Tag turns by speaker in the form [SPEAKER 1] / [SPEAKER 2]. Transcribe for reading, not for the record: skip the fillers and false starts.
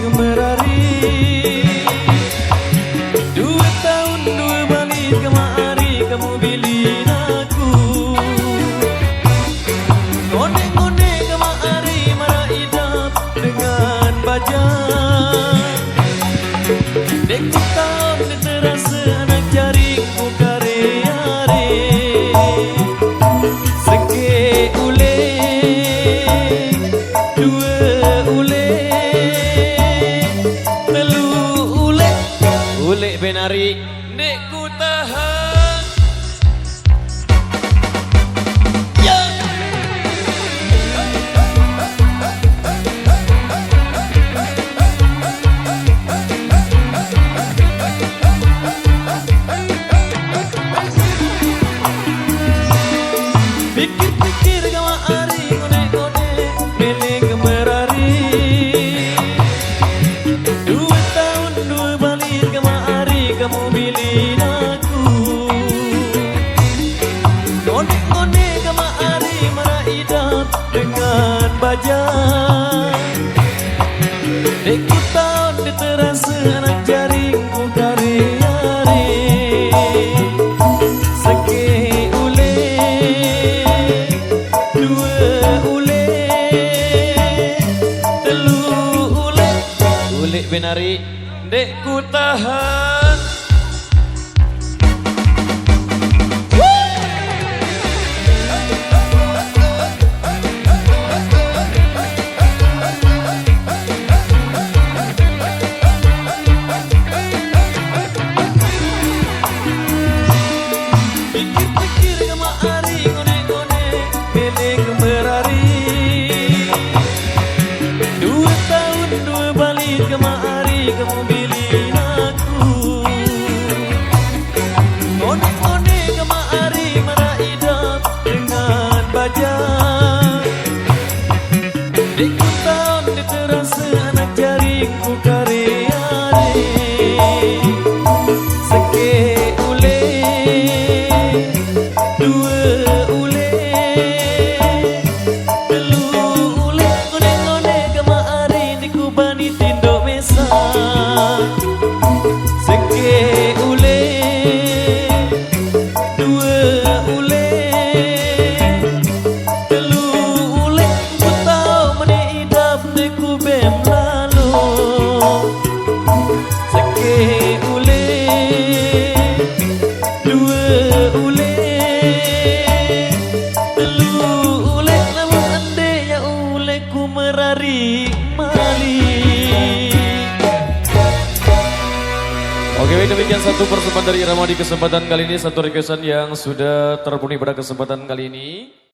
[SPEAKER 1] kemerari. 2 tahun 2 balik kemari kamu bilin aku. Ngone-ngone kemari marah idap dengan bajang. Dek ku tahun terasa anak jaring ku kare-are. Seke ule, 2 ule, 3 ule, ule benari. Dek ku tahan. Ya. Pikir-pikir kamu hari ngone-ngone milih kemerari. 2 tahun 2 balik kamu hari kamu bilin aku. Ngone-ngone kamu hari marah idap dengan bajang. Dek ku tahun terasa anak jaring ku kare-are. Seke ule, 2 ule, 3 ule, ule benari. Dek ku tahan. Pikir-pikir kamu hari ngone-ngone milih kemerari. 2 tahun 2 balik kamu hari kamu bilin aku. Ngone-ngone kamu hari marah idap dengan bajang. Dek ku tahun terasa anak jaring ku kare-are. Seke ule, 2 ule, 3 ule, ngone-ngone kemari di kubani tindok mesa. Seke ule, 2 ule, 3 ule, ku tau meni idap di kubem lalu. Seke ule, 2 ule, 3 ule, namun ande ya ule ku merari mali.
[SPEAKER 2] Oke, baik, demikian satu persembahan dari Irama di kesempatan kali ini. Satu requestan yang sudah terpenuhi pada kesempatan kali ini.